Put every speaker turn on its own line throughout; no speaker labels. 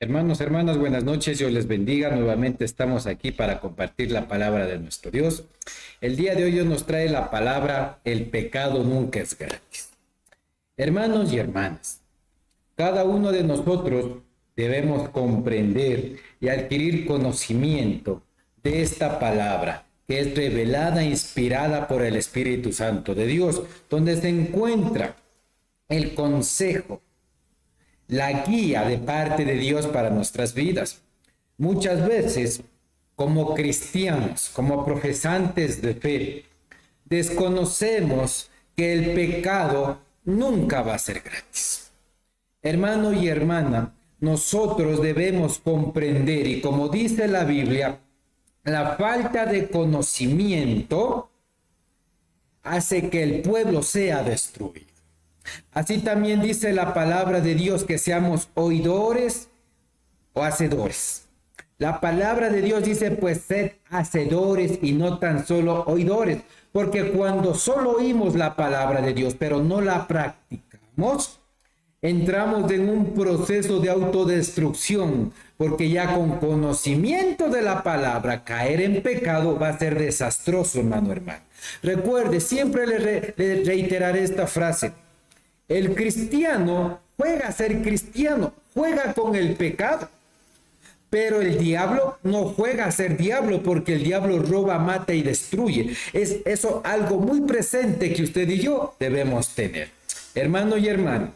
Hermanos, hermanas, buenas noches, Dios les bendiga. Nuevamente estamos aquí para compartir la palabra de nuestro Dios. El día de hoy Dios nos trae la palabra, el pecado nunca es gratis. Hermanos y hermanas, cada uno de nosotros debemos comprender y adquirir conocimiento de esta palabra, que es revelada e inspirada por el Espíritu Santo de Dios, donde se encuentra el consejo, la guía de parte de Dios para nuestras vidas. Muchas veces, como cristianos, como profesantes de fe, desconocemos que el pecado nunca va a ser gratis. Hermano y hermana, nosotros debemos comprender, y como dice la Biblia, la falta de conocimiento hace que el pueblo sea destruido. Así también dice la palabra de Dios que seamos oidores o hacedores. La palabra de Dios dice, pues sed hacedores y no tan solo oidores, porque cuando solo oímos la palabra de Dios, pero no la practicamos, entramos en un proceso de autodestrucción, porque ya con conocimiento de la palabra, caer en pecado va a ser desastroso, hermano. Recuerde, siempre le reiteraré esta frase. El cristiano juega a ser cristiano, juega con el pecado, pero el diablo no juega a ser diablo, porque el diablo roba, mata y destruye. Es eso algo muy presente que usted y yo debemos tener. Hermano y hermana,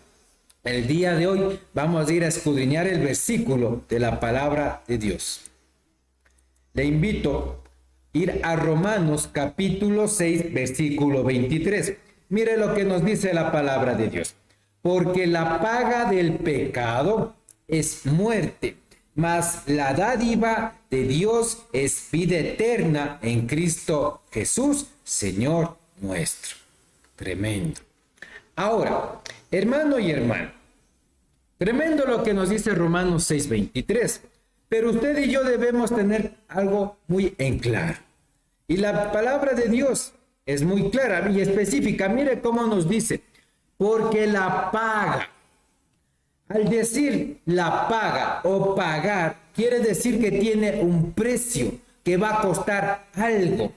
el día de hoy vamos a ir a escudriñar el versículo de la palabra de Dios. Le invito a ir a Romanos capítulo 6, versículo 23. Mire lo que nos dice la palabra de Dios. Porque la paga del pecado es muerte, mas la dádiva de Dios es vida eterna en Cristo Jesús, Señor nuestro. Tremendo. Ahora, hermano y hermana, tremendo lo que nos dice Romanos 6:23. Pero usted y yo debemos tener algo muy en claro. Y la palabra de Dios es muy clara y específica. Mire cómo nos dice, porque la paga. Al decir la paga o pagar, quiere decir que tiene un precio, que va a costar algo.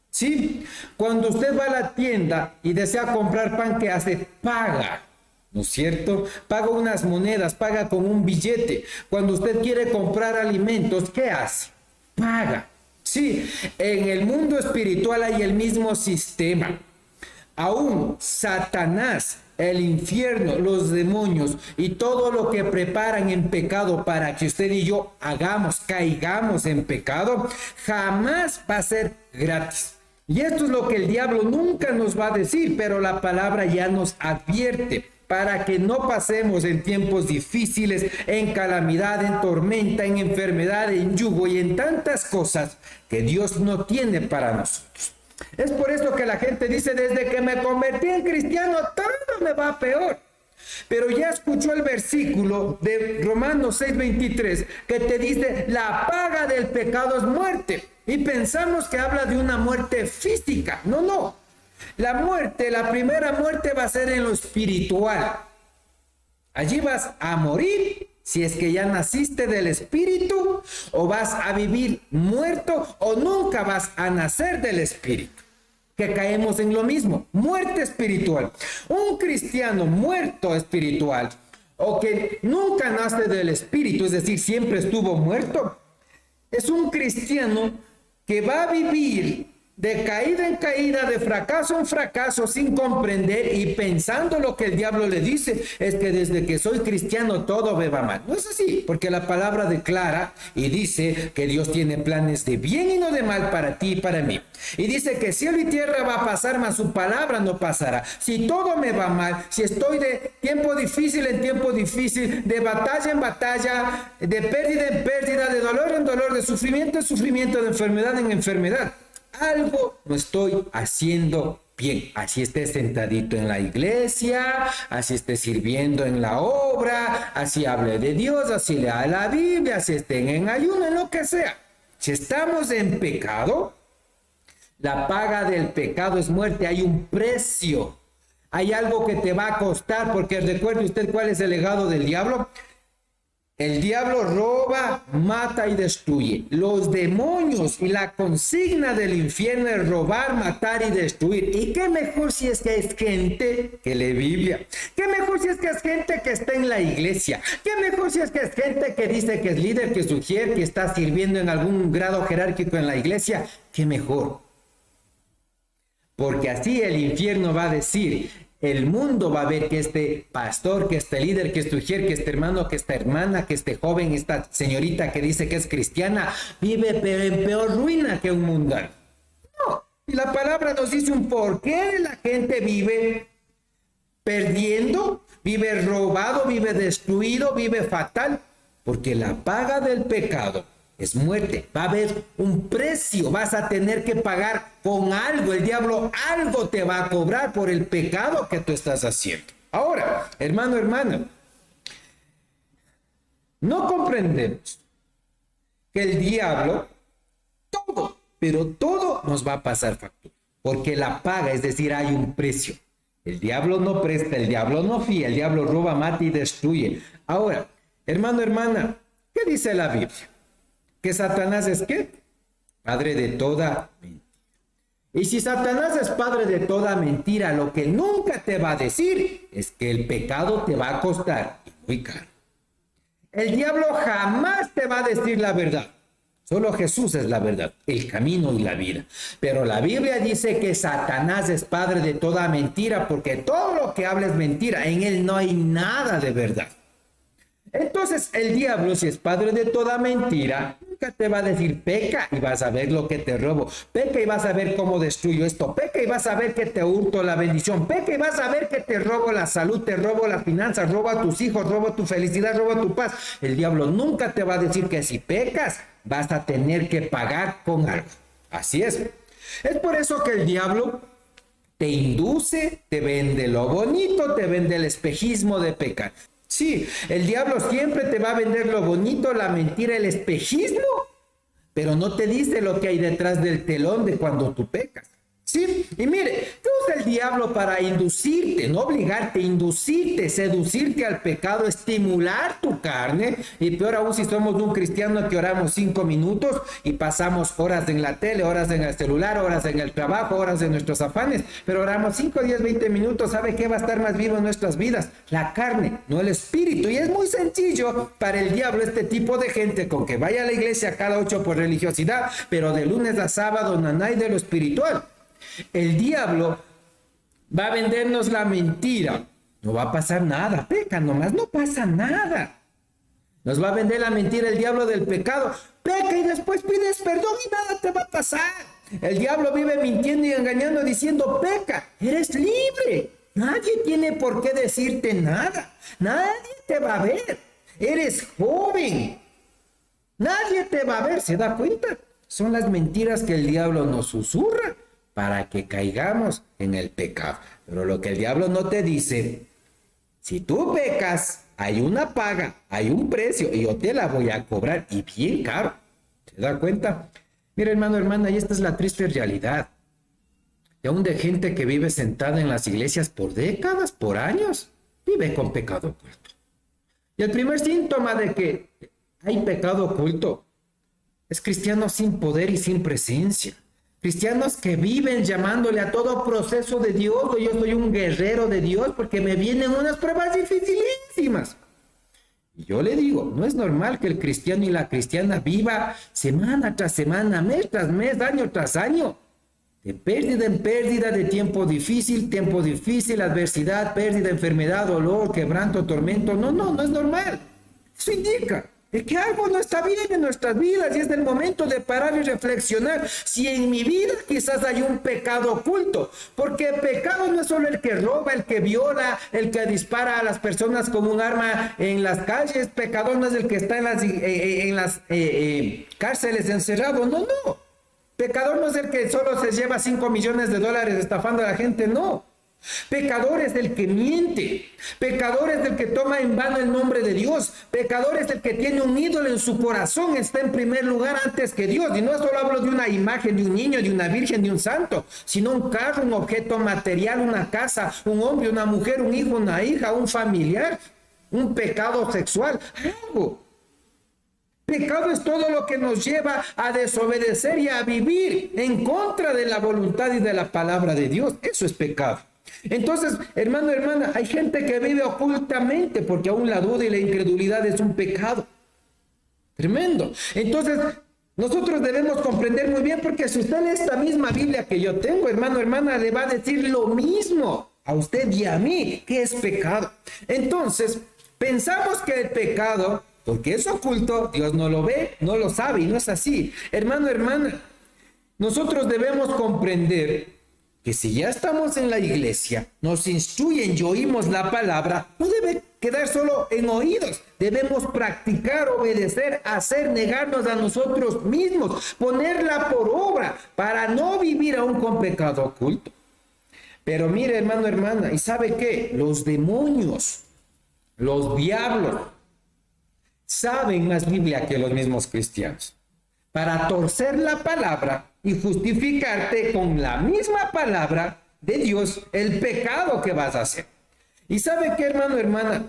¿Sí? Cuando usted va a la tienda y desea comprar pan, ¿qué hace? Paga. ¿No es cierto? Paga unas monedas, paga con un billete. Cuando usted quiere comprar alimentos, ¿qué hace? Paga. Sí, en el mundo espiritual hay el mismo sistema. Aún Satanás, el infierno, los demonios y todo lo que preparan en pecado para que usted y yo caigamos en pecado, jamás va a ser gratis. Y esto es lo que el diablo nunca nos va a decir, pero la palabra ya nos advierte, para que no pasemos en tiempos difíciles, en calamidad, en tormenta, en enfermedad, en yugo y en tantas cosas que Dios no tiene para nosotros. Es por eso que la gente dice, desde que me convertí en cristiano, todo me va peor. Pero ya escuchó el versículo de Romanos 6:23, que te dice, la paga del pecado es muerte. Y pensamos que habla de una muerte física. No. La muerte, la primera muerte va a ser en lo espiritual. Allí vas a morir si es que ya naciste del espíritu, o vas a vivir muerto, o nunca vas a nacer del espíritu. Que caemos en lo mismo, muerte espiritual. Un cristiano muerto espiritual, o que nunca nace del espíritu, es decir, siempre estuvo muerto, es un cristiano que va a vivir de caída en caída, de fracaso en fracaso, sin comprender y pensando lo que el diablo le dice, es que desde que soy cristiano todo me va mal. No es así, porque la palabra declara y dice que Dios tiene planes de bien y no de mal para ti y para mí. Y dice que cielo y tierra va a pasar, mas su palabra no pasará. Si todo me va mal, si estoy de tiempo difícil en tiempo difícil, de batalla en batalla, de pérdida en pérdida, de dolor en dolor, de sufrimiento en sufrimiento, de enfermedad en enfermedad, algo no estoy haciendo bien. Así esté sentadito en la iglesia, así esté sirviendo en la obra, así hable de Dios, así lea la Biblia, así estén en ayuno, en lo que sea. Si estamos en pecado, la paga del pecado es muerte. Hay un precio, hay algo que te va a costar, porque recuerde usted cuál es el legado del diablo. El diablo roba, mata y destruye. Los demonios y la consigna del infierno es robar, matar y destruir. ¿Y qué mejor si es que es gente que lee Biblia? ¿Qué mejor si es que es gente que está en la iglesia? ¿Qué mejor si es que es gente que dice que es líder, que sugiere, que está sirviendo en algún grado jerárquico en la iglesia? ¿Qué mejor? Porque así el infierno va a decir... El mundo va a ver que este pastor, que este líder, que este mujer, que este hermano, que esta hermana, que este joven, esta señorita que dice que es cristiana, vive en peor ruina que un mundano. No, y la palabra nos dice un por qué la gente vive perdiendo, vive robado, vive destruido, vive fatal. Porque la paga del pecado es muerte. Va a haber un precio, vas a tener que pagar con algo. El diablo algo te va a cobrar por el pecado que tú estás haciendo. Ahora, hermano, hermana, no comprendemos que el diablo, todo, pero todo nos va a pasar factura. Porque la paga, es decir, hay un precio. El diablo no presta, el diablo no fía, el diablo roba, mata y destruye. Ahora, hermano, hermana, ¿qué dice la Biblia? ¿Que Satanás es qué? Padre de toda mentira. Y si Satanás es padre de toda mentira, lo que nunca te va a decir es que el pecado te va a costar muy caro. El diablo jamás te va a decir la verdad. Solo Jesús es la verdad, el camino y la vida. Pero la Biblia dice que Satanás es padre de toda mentira, porque todo lo que habla es mentira. En él no hay nada de verdad. Entonces el diablo, si es padre de toda mentira, nunca te va a decir peca y vas a ver lo que te robo, peca y vas a ver cómo destruyo esto, peca y vas a ver que te hurto la bendición, peca y vas a ver que te robo la salud, te robo las finanzas, robo a tus hijos, robo tu felicidad, robo tu paz. El diablo nunca te va a decir que si pecas vas a tener que pagar con algo. Así es. Es por eso que el diablo te induce, te vende lo bonito, te vende el espejismo de pecar. Sí, el diablo siempre te va a vender lo bonito, la mentira, el espejismo, pero no te dice lo que hay detrás del telón de cuando tú pecas. Sí, y mire, ¿qué usa el diablo para inducirte, no obligarte, inducirte, seducirte al pecado, estimular tu carne? Y peor aún si somos un cristiano que oramos 5 minutos y pasamos horas en la tele, horas en el celular, horas en el trabajo, horas en nuestros afanes, pero oramos 5, 10, 20 minutos. ¿Sabe qué va a estar más vivo en nuestras vidas? La carne, no el espíritu. Y es muy sencillo para el diablo este tipo de gente con que vaya a la iglesia cada 8 por religiosidad, pero de lunes a sábado no hay de lo espiritual. El diablo va a vendernos la mentira. No va a pasar nada, peca nomás, no pasa nada. Nos va a vender la mentira el diablo del pecado. Peca y después pides perdón y nada te va a pasar. El diablo vive mintiendo y engañando diciendo peca, eres libre. Nadie tiene por qué decirte nada. Nadie te va a ver. Eres joven. Nadie te va a ver, ¿se da cuenta? Son las mentiras que el diablo nos susurra para que caigamos en el pecado. Pero lo que el diablo no te dice, si tú pecas, hay una paga, hay un precio, y yo te la voy a cobrar, y bien caro. ¿Se da cuenta? Mira, hermano, hermana, y esta es la triste realidad. Y aún de gente que vive sentada en las iglesias por décadas, por años, vive con pecado oculto. Y el primer síntoma de que hay pecado oculto es cristianos sin poder y sin presencia. Cristianos que viven llamándole a todo proceso de Dios, o yo soy un guerrero de Dios porque me vienen unas pruebas dificilísimas. Y yo le digo, no es normal que el cristiano y la cristiana viva semana tras semana, mes tras mes, año tras año, de pérdida en pérdida, de tiempo difícil, adversidad, pérdida, enfermedad, dolor, quebranto, tormento. No es normal. Eso indica de que algo no está bien en nuestras vidas y es el momento de parar y reflexionar si en mi vida quizás hay un pecado oculto, porque el pecado no es solo el que roba, el que viola, el que dispara a las personas con un arma en las calles. Pecador no es el que está en las cárceles encerrado, no. Pecador no es el que solo se lleva $5 millones estafando a la gente, no. Pecador es el que miente, pecador es el que toma en vano el nombre de Dios, pecador es el que tiene un ídolo en su corazón, está en primer lugar antes que Dios. Y no solo hablo de una imagen, de un niño, de una virgen, de un santo, sino un carro, un objeto material, una casa, un hombre, una mujer, un hijo, una hija, un familiar, un pecado sexual, algo. Pecado es todo lo que nos lleva a desobedecer y a vivir en contra de la voluntad y de la palabra de Dios. Eso es pecado. Entonces, hermano, hermana, hay gente que vive ocultamente porque aún la duda y la incredulidad es un pecado. Tremendo. Entonces, nosotros debemos comprender muy bien, porque si usted lee esta misma Biblia que yo tengo, hermano, hermana, le va a decir lo mismo a usted y a mí, que es pecado. Entonces, pensamos que el pecado, porque es oculto, Dios no lo ve, no lo sabe, y no es así. Hermano, hermana, nosotros debemos comprender que si ya estamos en la iglesia, nos instruyen y oímos la palabra, no debe quedar solo en oídos. Debemos practicar, obedecer, hacer, negarnos a nosotros mismos, ponerla por obra para no vivir aún con pecado oculto. Pero mire, hermano, hermana, ¿y sabe qué? Los demonios, los diablos, saben más Biblia que los mismos cristianos. Para torcer la palabra y justificarte con la misma palabra de Dios el pecado que vas a hacer. ¿Y sabe qué, hermano, hermana?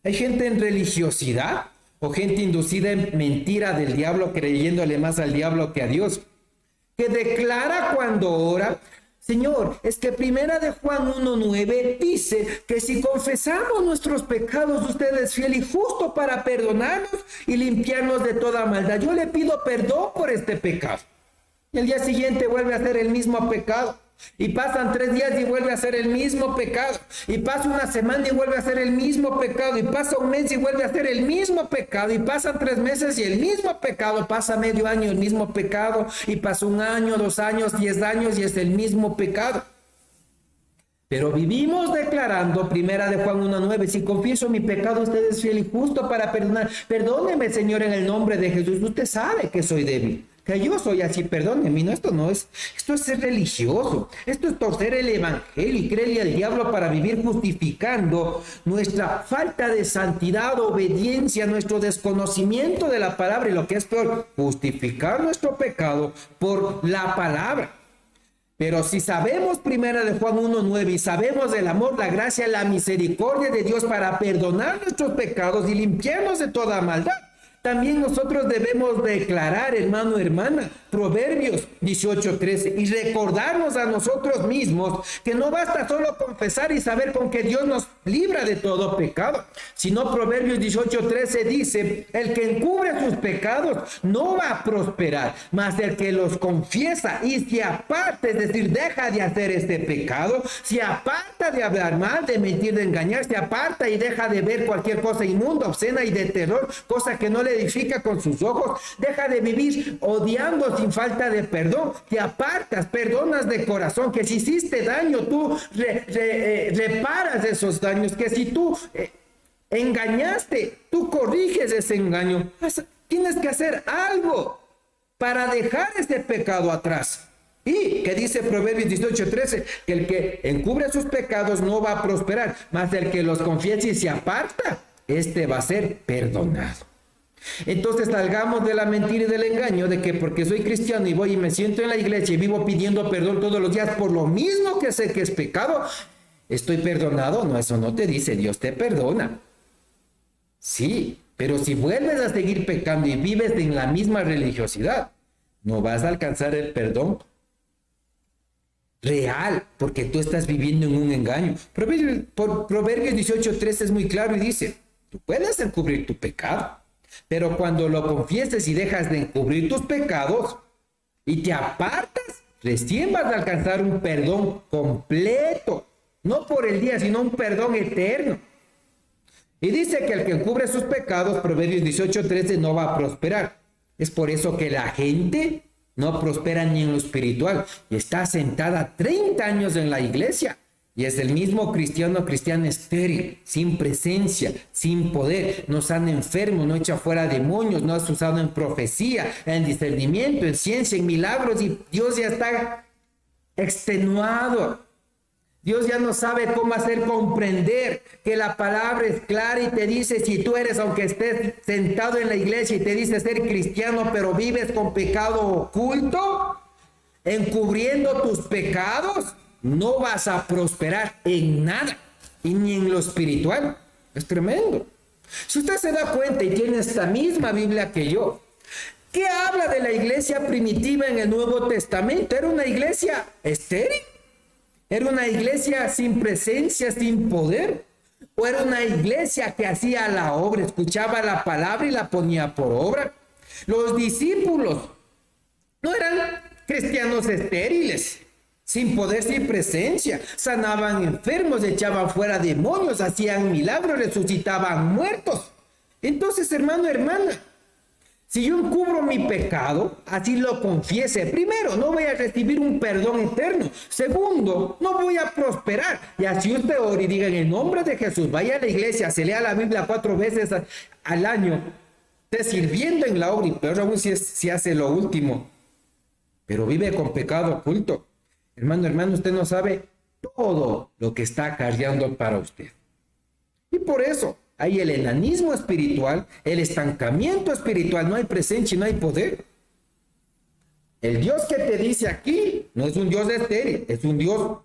Hay gente en religiosidad o gente inducida en mentira del diablo, creyéndole más al diablo que a Dios, que declara cuando ora: Señor, es que primera de Juan 1:9 dice que si confesamos nuestros pecados, usted es fiel y justo para perdonarnos y limpiarnos de toda maldad. Yo le pido perdón por este pecado. Y el día siguiente vuelve a hacer el mismo pecado. Y pasan 3 días y vuelve a hacer el mismo pecado. Y pasa una semana y vuelve a hacer el mismo pecado. Y pasa un mes y vuelve a hacer el mismo pecado. Y pasan 3 meses y el mismo pecado. Pasa medio año el mismo pecado. Y pasa 1 año, 2 años, 10 años y es el mismo pecado. Pero vivimos declarando, primera de Juan 1:9, si confieso mi pecado, usted es fiel y justo para perdonar. Perdóneme, Señor, en el nombre de Jesús. Usted sabe que soy débil, que yo soy así, perdóneme. No, esto es ser religioso, esto es torcer el evangelio y creerle al diablo para vivir justificando nuestra falta de santidad, obediencia, nuestro desconocimiento de la palabra, y lo que es peor, justificar nuestro pecado por la palabra. Pero si sabemos primera de Juan 1:9 y sabemos del amor, la gracia, la misericordia de Dios para perdonar nuestros pecados y limpiarnos de toda maldad, también nosotros debemos declarar, hermano, hermana, Proverbios 18:13, y recordarnos a nosotros mismos que no basta solo confesar y saber con que Dios nos libra de todo pecado, sino Proverbios 18:13 dice: el que encubre sus pecados no va a prosperar, mas el que los confiesa y se aparta, es decir, deja de hacer este pecado, se aparta de hablar mal, de mentir, de engañar, se aparta y deja de ver cualquier cosa inmunda, obscena y de terror, cosa que no le edifica con sus ojos, deja de vivir odiando sin falta de perdón, te apartas, perdonas de corazón, que si hiciste daño tú reparas esos daños, que si tú engañaste, tú corriges ese engaño. Tienes que hacer algo para dejar ese pecado atrás. Y que dice Proverbios 18:13, que el que encubre sus pecados no va a prosperar, mas el que los confiesa y se aparta, este va a ser perdonado. Entonces salgamos de la mentira y del engaño de que porque soy cristiano y voy y me siento en la iglesia y vivo pidiendo perdón todos los días por lo mismo que sé que es pecado, estoy perdonado. No, eso no te dice. Dios te perdona, sí, pero si vuelves a seguir pecando y vives en la misma religiosidad, no vas a alcanzar el perdón real, porque tú estás viviendo en un engaño. Proverbios 18:13 es muy claro y dice: tú puedes encubrir tu pecado, pero cuando lo confieses y dejas de encubrir tus pecados y te apartas, recién vas a alcanzar un perdón completo, no por el día, sino un perdón eterno. Y dice que el que encubre sus pecados, Proverbios 18:13, no va a prosperar. Es por eso que la gente no prospera ni en lo espiritual y está sentada 30 años en la iglesia. Y es el mismo cristiano estéril, sin presencia, sin poder, no sana enfermos, no echa fuera demonios, no es usado en profecía, en discernimiento, en ciencia, en milagros, y Dios ya está extenuado. Dios ya no sabe cómo hacer comprender que la palabra es clara y te dice: si tú eres, aunque estés sentado en la iglesia y te dice ser cristiano, pero vives con pecado oculto, encubriendo tus pecados, no vas a prosperar en nada, y ni en lo espiritual. Es tremendo. Si usted se da cuenta y tiene esta misma Biblia que yo, ¿qué habla de la iglesia primitiva en el Nuevo Testamento? ¿Era una iglesia estéril? ¿Era una iglesia sin presencia, sin poder? ¿O era una iglesia que hacía la obra, escuchaba la palabra y la ponía por obra? Los discípulos no eran cristianos estériles, sin poder, sin presencia. Sanaban enfermos, echaban fuera demonios, hacían milagros, resucitaban muertos. Entonces, hermano, hermana, si yo encubro mi pecado, así lo confiese. Primero, no voy a recibir un perdón eterno. Segundo, no voy a prosperar. Y así usted ore y diga en el nombre de Jesús, vaya a la iglesia, se lea la Biblia 4 veces al año, esté sirviendo en la obra, y peor aún si hace lo último, pero vive con pecado oculto. Hermano, usted no sabe todo lo que está cargando para usted. Y por eso hay el enanismo espiritual, el estancamiento espiritual, no hay presencia y no hay poder. El Dios que te dice aquí no es un Dios estéril, es un Dios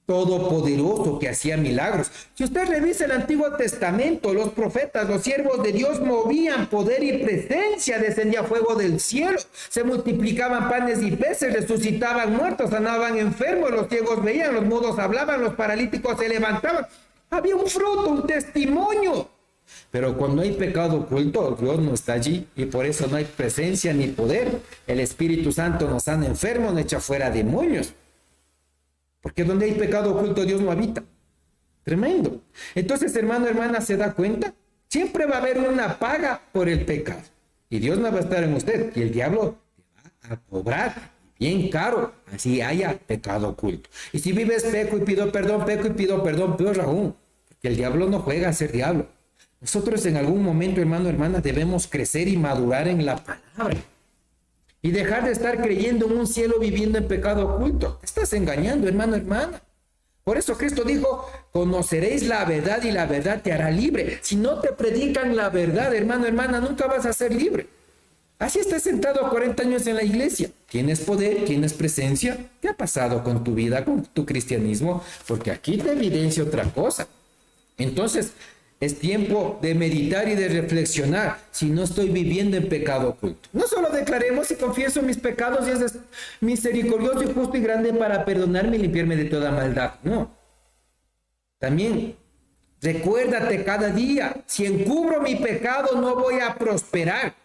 todopoderoso que hacía milagros. Si usted revisa el Antiguo Testamento, los profetas, los siervos de Dios movían poder y presencia, descendía fuego del cielo, se multiplicaban panes y peces, resucitaban muertos, sanaban enfermos, los ciegos veían, los mudos hablaban, los paralíticos se levantaban. Había un fruto, un testimonio. Pero cuando hay pecado oculto, Dios no está allí y por eso no hay presencia ni poder. El Espíritu Santo nos sana enfermos, nos echa fuera demonios. Porque donde hay pecado oculto, Dios no habita. Tremendo. Entonces, hermano, hermana, ¿se da cuenta? Siempre va a haber una paga por el pecado. Y Dios no va a estar en usted. Y el diablo te va a cobrar bien caro, así haya pecado oculto. Y si vives peco y pido perdón, peor aún. Porque el diablo no juega a ser diablo. Nosotros en algún momento, hermano, hermana, debemos crecer y madurar en la palabra. Y dejar de estar creyendo en un cielo viviendo en pecado oculto. Te estás engañando, hermano, hermana. Por eso Cristo dijo, conoceréis la verdad y la verdad te hará libre. Si no te predican la verdad, hermano, hermana, nunca vas a ser libre. Así estás sentado 40 años en la iglesia. ¿Tienes poder? ¿Tienes presencia? ¿Qué ha pasado con tu vida, con tu cristianismo? Porque aquí te evidencia otra cosa. Entonces, es tiempo de meditar y de reflexionar si no estoy viviendo en pecado oculto. No solo declaremos y confieso mis pecados y es misericordioso y justo y grande para perdonarme y limpiarme de toda maldad. No. También recuérdate cada día, si encubro mi pecado no voy a prosperar.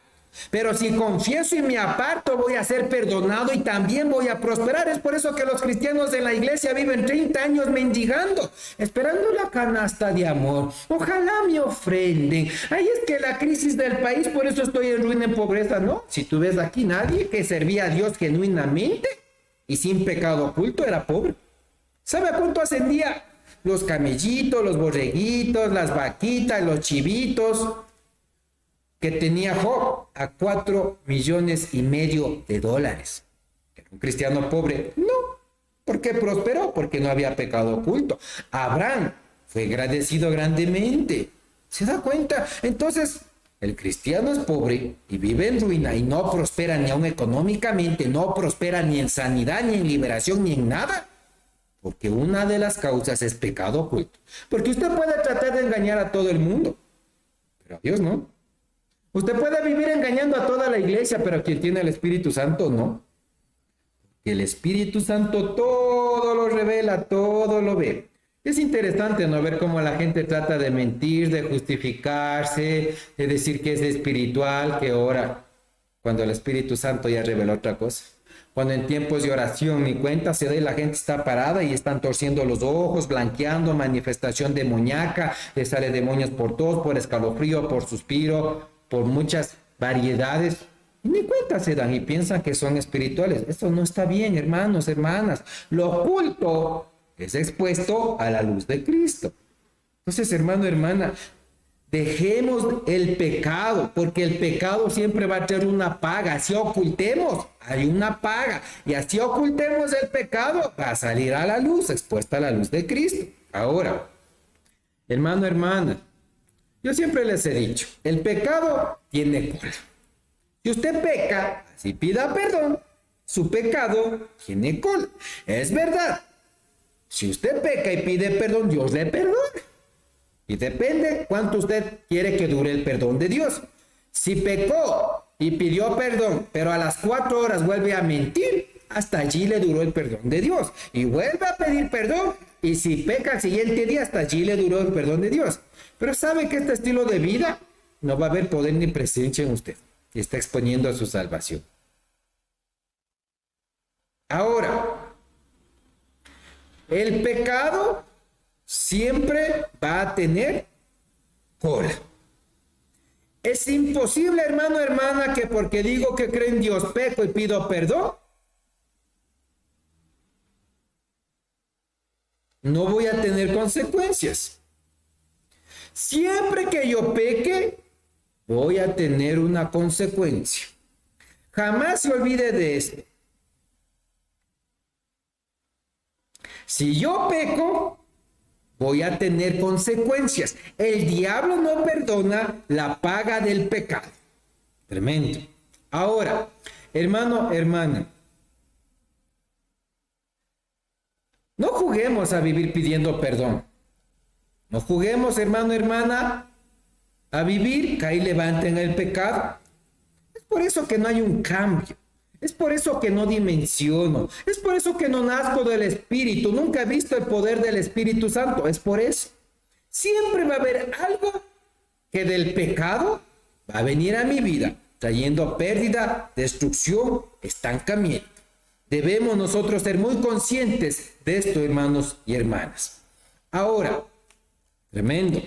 Pero si confieso y me aparto, voy a ser perdonado y también voy a prosperar. Es por eso que los cristianos en la iglesia viven 30 años mendigando, esperando la canasta de amor. Ojalá me ofrenden. Ahí es que la crisis del país, por eso estoy en ruina, en pobreza, ¿no? Si tú ves aquí, nadie que servía a Dios genuinamente y sin pecado oculto era pobre. ¿Sabe a cuánto ascendía? Los camellitos, los borreguitos, las vaquitas, los chivitos que tenía Job, a $4,5 millones de dólares. ¿Era un cristiano pobre? No. ¿Por qué prosperó? Porque no había pecado oculto. Abraham fue agradecido grandemente. ¿Se da cuenta? Entonces, el cristiano es pobre y vive en ruina y no prospera ni aún económicamente, no prospera ni en sanidad, ni en liberación, ni en nada. Porque una de las causas es pecado oculto. Porque usted puede tratar de engañar a todo el mundo, pero a Dios no. Usted puede vivir engañando a toda la iglesia, pero quien tiene el Espíritu Santo, no. El Espíritu Santo todo lo revela, todo lo ve. Es interesante no ver cómo la gente trata de mentir, de justificarse, de decir que es espiritual, que ora, cuando el Espíritu Santo ya reveló otra cosa. Cuando en tiempos de oración ni cuenta se da y la gente está parada y están torciendo los ojos, blanqueando, manifestación demoníaca, le sale demonios por tos, por escalofrío, por suspiro, por muchas variedades, y ni cuenta se dan y piensan que son espirituales. Eso no está bien, hermanos, hermanas. Lo oculto es expuesto a la luz de Cristo. Entonces, hermano, hermana, dejemos el pecado, porque el pecado siempre va a tener una paga. Si ocultemos, hay una paga. Y así ocultemos el pecado, va a salir a la luz, expuesta a la luz de Cristo. Ahora, hermano, hermana, yo siempre les he dicho, el pecado tiene cola. Si usted peca, así pida perdón, su pecado tiene cola. Es verdad. Si usted peca y pide perdón, Dios le perdona. Y depende cuánto usted quiere que dure el perdón de Dios. Si pecó y pidió perdón, pero a las 4 horas vuelve a mentir, hasta allí le duró el perdón de Dios. Y vuelve a pedir perdón, y si peca el siguiente día, hasta allí le duró el perdón de Dios. Pero sabe que este estilo de vida no va a haber poder ni presencia en usted. Y está exponiendo a su salvación. Ahora, el pecado siempre va a tener cola. Es imposible, hermano, hermana, que porque digo que creo en Dios, peco y pido perdón, no voy a tener consecuencias. Siempre que yo peque, voy a tener una consecuencia. Jamás se olvide de esto. Si yo peco, voy a tener consecuencias. El diablo no perdona la paga del pecado. Tremendo. Ahora, hermano, hermana, no juguemos a vivir pidiendo perdón. No juguemos, hermano, hermana, a vivir, caí levante en el pecado. Es por eso que no hay un cambio. Es por eso que no dimensiono. Es por eso que no nazco del Espíritu. Nunca he visto el poder del Espíritu Santo. Es por eso. Siempre va a haber algo que del pecado va a venir a mi vida, trayendo pérdida, destrucción, estancamiento. Debemos nosotros ser muy conscientes de esto, hermanos y hermanas. Ahora, tremendo.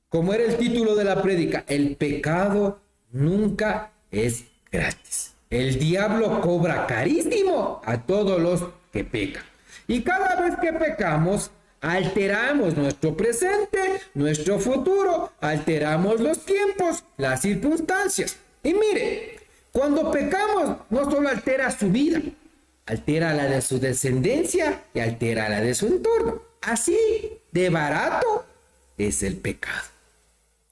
Como era el título de la prédica, el pecado nunca es gratis. El diablo cobra carísimo a todos los que pecan. Y cada vez que pecamos, alteramos nuestro presente, nuestro futuro, alteramos los tiempos, las circunstancias. Y mire, cuando pecamos, no solo altera su vida, altera la de su descendencia y altera la de su entorno. Así de barato es el pecado.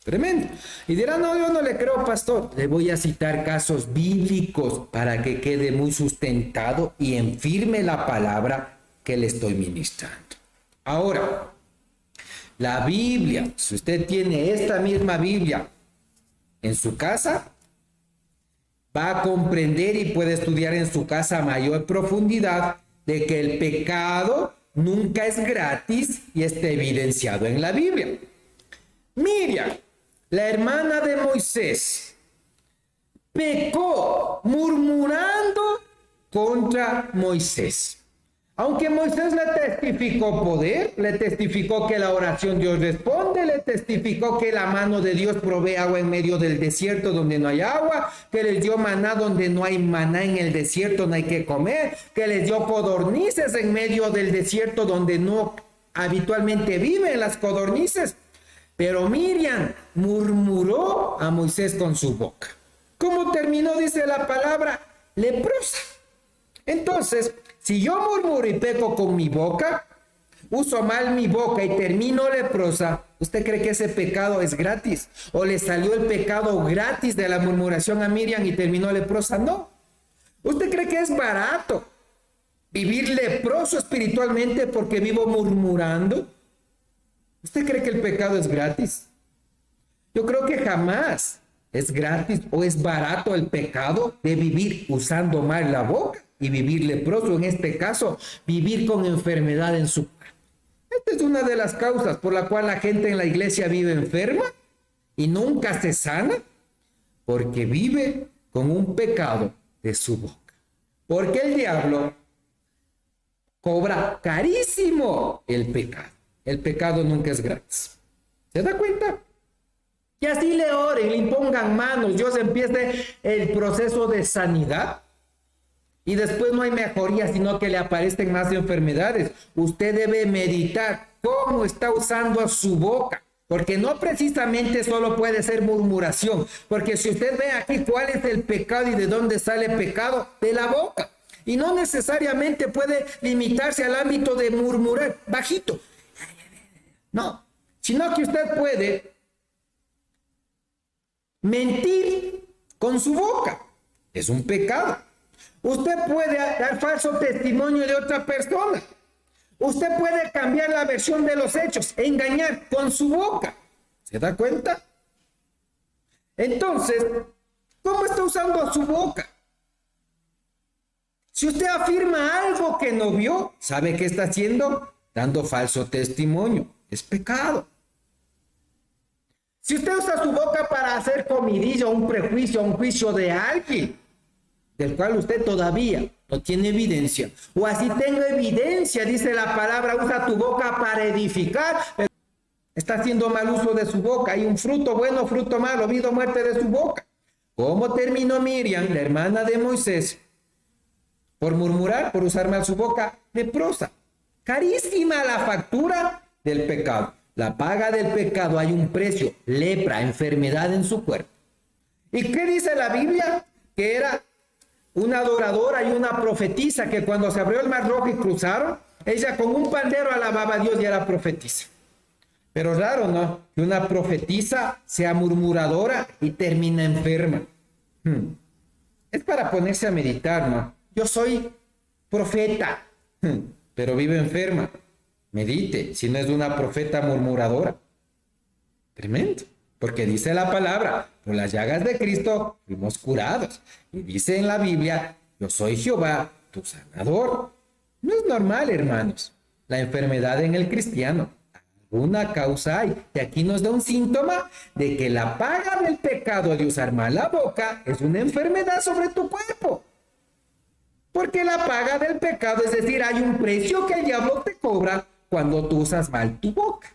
Tremendo. Y dirán, no, yo no le creo, pastor. Le voy a citar casos bíblicos para que quede muy sustentado y en firme la palabra que le estoy ministrando. Ahora, la Biblia, si usted tiene esta misma Biblia en su casa, va a comprender y puede estudiar en su casa a mayor profundidad de que el pecado nunca es gratis y está evidenciado en la Biblia. Miriam, la hermana de Moisés, pecó murmurando contra Moisés. Aunque Moisés le testificó poder, le testificó que la oración Dios responde, le testificó que la mano de Dios provee agua en medio del desierto donde no hay agua, que les dio maná donde no hay maná en el desierto, no hay que comer, que les dio codornices en medio del desierto donde no habitualmente viven las codornices. Pero Miriam murmuró a Moisés con su boca. ¿Cómo terminó? Dice la palabra, leprosa. Entonces, si yo murmuro y peco con mi boca, uso mal mi boca y termino leprosa, ¿usted cree que ese pecado es gratis? ¿O le salió el pecado gratis de la murmuración a Miriam y terminó leprosa? No. ¿Usted cree que es barato vivir leproso espiritualmente porque vivo murmurando? ¿Usted cree que el pecado es gratis? Yo creo que jamás es gratis o es barato el pecado de vivir usando mal la boca y vivir leproso. En este caso, vivir con enfermedad en su cuerpo. Esta es una de las causas por la cual la gente en la iglesia vive enferma y nunca se sana, porque vive con un pecado de su boca. Porque el diablo cobra carísimo el pecado. El pecado nunca es gratis. ¿Se da cuenta? Y así le oren, le impongan manos, Dios empiece el proceso de sanidad. Y después no hay mejoría, sino que le aparecen más enfermedades. Usted debe meditar cómo está usando su boca. Porque no precisamente solo puede ser murmuración. Porque si usted ve aquí cuál es el pecado y de dónde sale el pecado, de la boca. Y no necesariamente puede limitarse al ámbito de murmurar bajito. No, sino que usted puede mentir con su boca. Es un pecado. Usted puede dar falso testimonio de otra persona. Usted puede cambiar la versión de los hechos, engañar con su boca. ¿Se da cuenta? Entonces, ¿cómo está usando su boca? Si usted afirma algo que no vio, ¿sabe qué está haciendo? Dando falso testimonio. Es pecado. Si usted usa su boca para hacer comidilla, un prejuicio, un juicio de alguien, del cual usted todavía no tiene evidencia, o así tengo evidencia, dice la palabra, usa tu boca para edificar, está haciendo mal uso de su boca. Hay un fruto bueno, fruto malo, vida o muerte de su boca. ¿Cómo terminó Miriam, la hermana de Moisés? Por murmurar, por usar mal su boca, leprosa. Carísima la factura del pecado. La paga del pecado, hay un precio, lepra, enfermedad en su cuerpo. ¿Y qué dice la Biblia? Que era una adoradora y una profetisa, que cuando se abrió el mar rojo y cruzaron, ella con un pandero alababa a Dios y era profetisa. Pero raro, ¿no? Que una profetisa sea murmuradora y termina enferma. Es para ponerse a meditar, ¿no? Yo soy profeta, pero vivo enferma. Medite, si no es una profeta murmuradora. Tremendo, porque dice la palabra, por las llagas de Cristo fuimos curados. Y dice en la Biblia, yo soy Jehová, tu sanador. No es normal, hermanos, la enfermedad en el cristiano. Alguna causa hay. Y aquí nos da un síntoma de que la paga del pecado de usar mal la boca es una enfermedad sobre tu cuerpo. Porque la paga del pecado, es decir, hay un precio que el diablo te cobra cuando tú usas mal tu boca.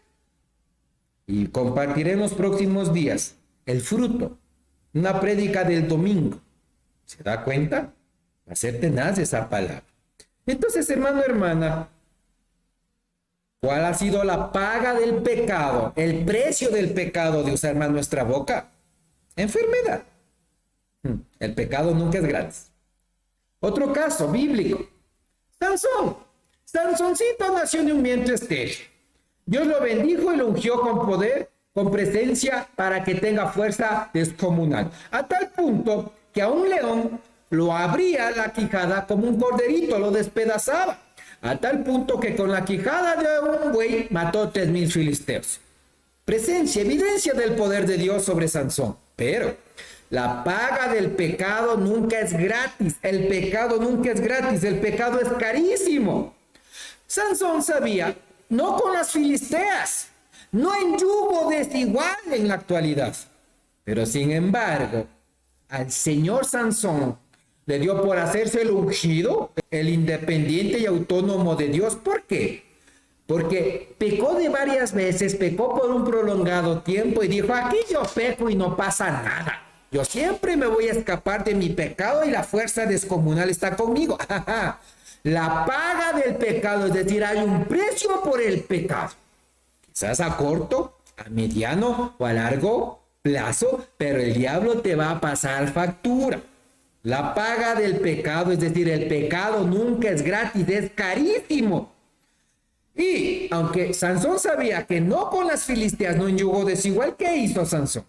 Y compartiré en los próximos días el fruto, una prédica del domingo. ¿Se da cuenta? Va a ser tenaz esa palabra. Entonces, hermano, hermana, ¿cuál ha sido la paga del pecado? El precio del pecado de usar mal nuestra boca. Enfermedad. El pecado nunca es gratis. Otro caso bíblico. Sansón. Sansoncito nació de un vientre estéril. Dios lo bendijo y lo ungió con poder, con presencia, para que tenga fuerza descomunal. A tal punto que a un león lo abría la quijada como un corderito, lo despedazaba. A tal punto que con la quijada de un buey mató 3,000 filisteos. Presencia, evidencia del poder de Dios sobre Sansón. Pero la paga del pecado nunca es gratis. El pecado nunca es gratis. El pecado es carísimo. Sansón sabía, no con las filisteas, no en yugo desigual en la actualidad. Pero sin embargo, al señor Sansón le dio por hacerse el ungido, el independiente y autónomo de Dios. ¿Por qué? Porque pecó de varias veces, pecó por un prolongado tiempo y dijo, aquí yo peco y no pasa nada. Yo siempre me voy a escapar de mi pecado y la fuerza descomunal está conmigo. La paga del pecado, es decir, hay un precio por el pecado. Quizás a corto, a mediano o a largo plazo, pero el diablo te va a pasar factura. La paga del pecado, es decir, el pecado nunca es gratis, es carísimo. Y aunque Sansón sabía que no con las filisteas, no en yugo desigual, ¿qué hizo Sansón?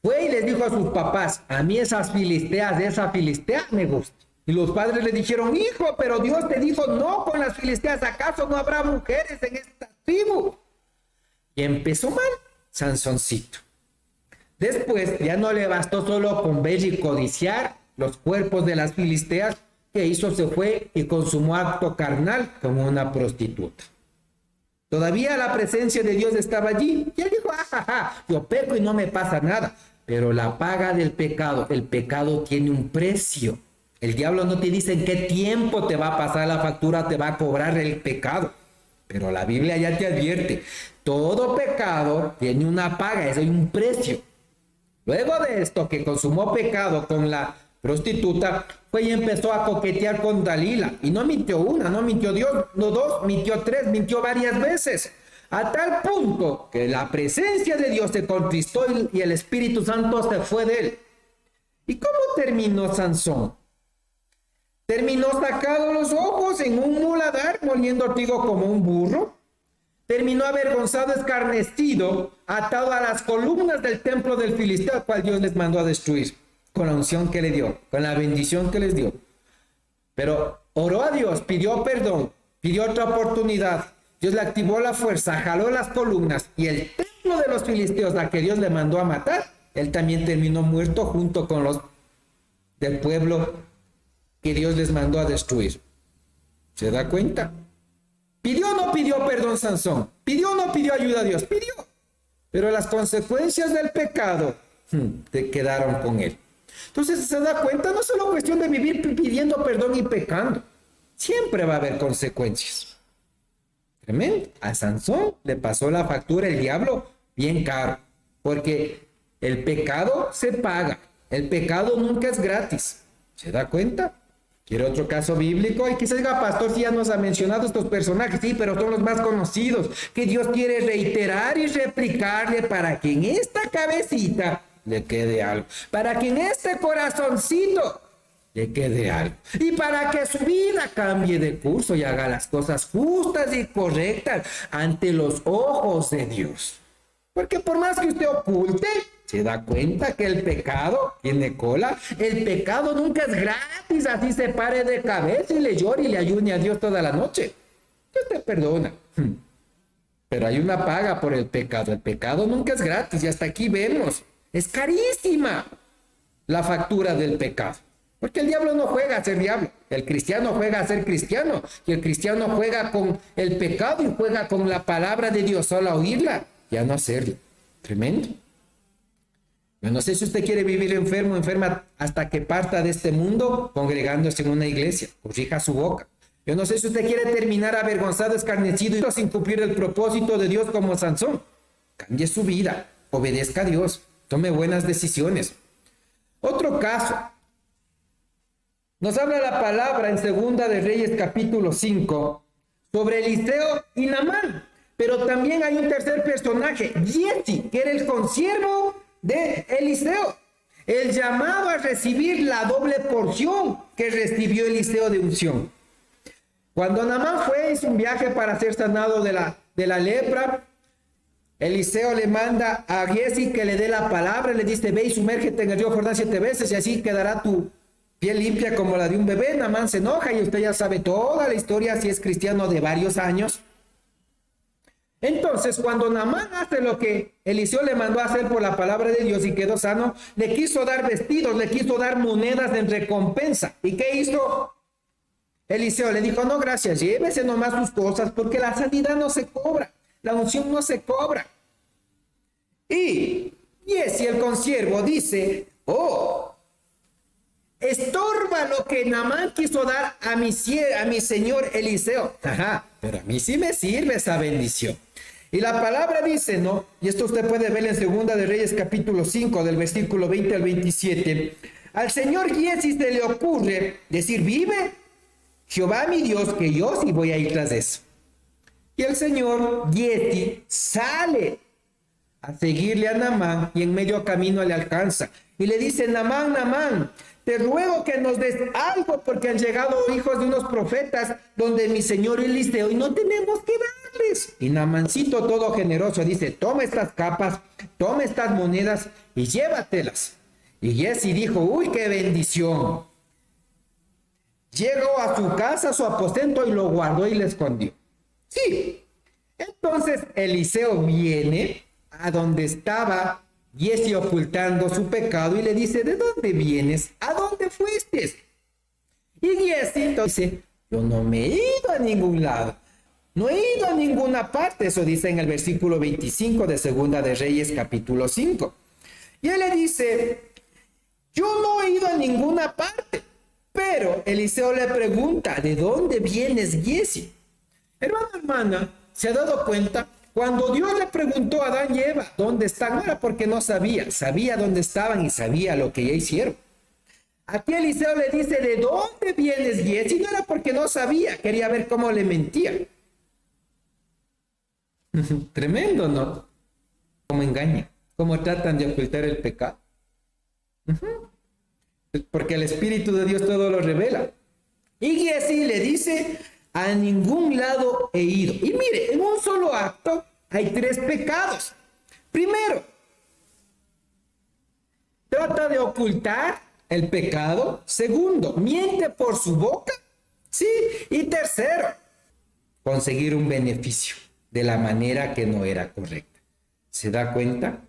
Fue y les dijo a sus papás, a mí esas filisteas, de esa filistea me gusta. Y los padres le dijeron, hijo, pero Dios te dijo no con las filisteas, ¿acaso no habrá mujeres en esta tribu? Y empezó mal Sansoncito. Después ya no le bastó solo con ver y codiciar los cuerpos de las filisteas, que hizo, se fue y consumó acto carnal con una prostituta. Todavía la presencia de Dios estaba allí. Y él dijo, yo peco y no me pasa nada. Pero la paga del pecado, el pecado tiene un precio. El diablo no te dice en qué tiempo te va a pasar la factura, te va a cobrar el pecado. Pero la Biblia ya te advierte, todo pecado tiene una paga, es un precio. Luego de esto, que consumó pecado con la prostituta, fue y empezó a coquetear con Dalila. Y no mintió una, no mintió Dios, no dos, mintió tres, mintió varias veces. A tal punto que la presencia de Dios se contristó y el Espíritu Santo se fue de él. ¿Y cómo terminó Sansón? Terminó sacado los ojos en un muladar, moliendo trigo como un burro. Terminó avergonzado, escarnecido, atado a las columnas del templo del filisteo, al cual Dios les mandó a destruir, con la unción que le dio, con la bendición que les dio. Pero oró a Dios, pidió perdón, pidió otra oportunidad. Dios le activó la fuerza, jaló las columnas y el templo de los filisteos, a que Dios le mandó a matar, él también terminó muerto junto con los del pueblo que Dios les mandó a destruir. ¿Se da cuenta? ¿Pidió o no pidió perdón Sansón? ¿Pidió o no pidió ayuda a Dios? Pidió. Pero las consecuencias del pecado te quedaron con él. Entonces, ¿se da cuenta? No es solo cuestión de vivir pidiendo perdón y pecando. Siempre va a haber consecuencias. Tremendo. A Sansón le pasó la factura el diablo bien caro. Porque el pecado se paga. El pecado nunca es gratis. ¿Se da cuenta? ¿Quiere otro caso bíblico? Y quizás diga, pastor, si ya nos ha mencionado estos personajes, sí, pero son los más conocidos, que Dios quiere reiterar y replicarle para que en esta cabecita le quede algo, para que en este corazoncito le quede algo, y para que su vida cambie de curso y haga las cosas justas y correctas ante los ojos de Dios. Porque por más que usted oculte, se da cuenta que el pecado tiene cola. El pecado nunca es gratis, así se pare de cabeza y le llore y le ayune a Dios toda la noche. Dios te perdona. Pero hay una paga por el pecado. El pecado nunca es gratis y hasta aquí vemos. Es carísima la factura del pecado. Porque el diablo no juega a ser diablo. El cristiano juega a ser cristiano. Y el cristiano juega con el pecado y juega con la palabra de Dios solo a oírla y a no hacerlo. Tremendo. Yo no sé si usted quiere vivir enfermo, enferma hasta que parta de este mundo congregándose en una iglesia. Corrija su boca. Yo no sé si usted quiere terminar avergonzado, escarnecido y sin cumplir el propósito de Dios como Sansón. Cambie su vida, obedezca a Dios, tome buenas decisiones. Otro caso. Nos habla la palabra en Segunda de Reyes capítulo 5 sobre Eliseo y Naamán. Pero también hay un tercer personaje, Giezi, que era el consiervo de Eliseo, el llamado a recibir la doble porción que recibió Eliseo de unción. Cuando Naamán hizo un viaje para ser sanado de la lepra, Eliseo le manda a Giezi que le dé la palabra, le dice, ve y sumérgete en el río Jordán 7 veces y así quedará tu piel limpia como la de un bebé. Naamán se enoja y usted ya sabe toda la historia, si es cristiano de varios años. Entonces, cuando Naamán hace lo que Eliseo le mandó a hacer por la palabra de Dios y quedó sano, le quiso dar vestidos, le quiso dar monedas en recompensa. ¿Y qué hizo? Eliseo le dijo, no, gracias, llévese nomás sus cosas, porque la sanidad no se cobra, la unción no se cobra. Y Giezi, el consiervo, dice, estorba lo que Naamán quiso dar a mi señor Eliseo. Ajá, pero a mí sí me sirve esa bendición. Y la palabra dice, ¿no? Y esto usted puede ver en Segunda de Reyes capítulo 5, del versículo 20 al 27. Al señor Giezi se le ocurre decir, vive Jehová mi Dios, que yo sí voy a ir tras de eso. Y el señor Giezi sale a seguirle a Naamán y en medio camino le alcanza. Y le dice, Naamán, Naamán, te ruego que nos des algo porque han llegado hijos de unos profetas donde mi señor Eliseo y no tenemos que darles. Y Naamancito todo generoso dice, toma estas capas, toma estas monedas y llévatelas. Y Giezi dijo, uy, qué bendición. Llegó a su casa, a su aposento y lo guardó y le escondió. Sí. Entonces Eliseo viene a donde estaba Giezi ocultando su pecado y le dice, ¿de dónde vienes? ¿A dónde fuiste? Y Giezi dice, yo no me he ido a ningún lado, no he ido a ninguna parte. Eso dice en el versículo 25 de Segunda de Reyes capítulo 5. Y él le dice, yo no he ido a ninguna parte. Pero Eliseo le pregunta, ¿de dónde vienes, Giezi? Hermano, hermana, ¿se ha dado cuenta? Cuando Dios le preguntó a Adán y Eva dónde están, no era porque no sabía dónde estaban y sabía lo que ya hicieron. Aquí Eliseo le dice, ¿de dónde vienes, Giezi? No era porque no sabía, quería ver cómo le mentía. Tremendo, ¿no? Cómo engañan, cómo tratan de ocultar el pecado. Porque el Espíritu de Dios todo lo revela. Y Giezi le dice, a ningún lado he ido. Y mire, en un solo acto hay 3 pecados. Primero, trata de ocultar el pecado. Segundo, miente por su boca. Sí. Y tercero, conseguir un beneficio de la manera que no era correcta. ¿Se da cuenta?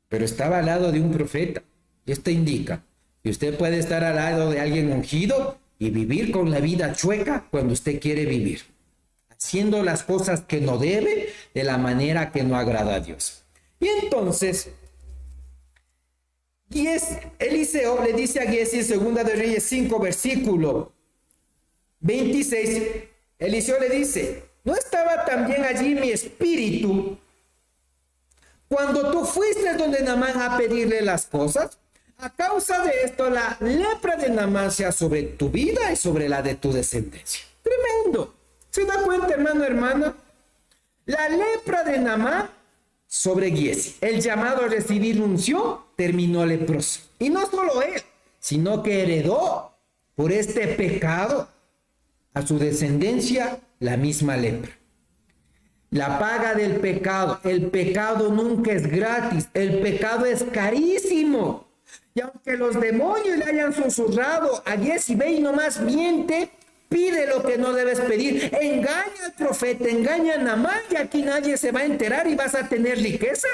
Pero estaba al lado de un profeta. Esto indica que usted puede estar al lado de alguien ungido y vivir con la vida chueca cuando usted quiere vivir, haciendo las cosas que no debe de la manera que no agrada a Dios. Y entonces, Eliseo le dice a Giesi en 2 de Reyes 5, versículo 26, Eliseo le dice, ¿no estaba también allí mi espíritu cuando tú fuiste donde Naamán a pedirle las cosas? A causa de esto, la lepra de Naamán sea sobre tu vida y sobre la de tu descendencia. Tremendo. ¿Se da cuenta, hermano, hermana? La lepra de Naamán sobre Giesi. El llamado a recibir unción terminó leproso. Y no solo él, sino que heredó por este pecado a su descendencia la misma lepra. La paga del pecado. El pecado nunca es gratis. El pecado es carísimo. Y aunque los demonios le hayan susurrado a Giesi, ve y nomás miente, pide lo que no debes pedir, engaña al profeta, engaña a Naamán y aquí nadie se va a enterar y vas a tener riqueza.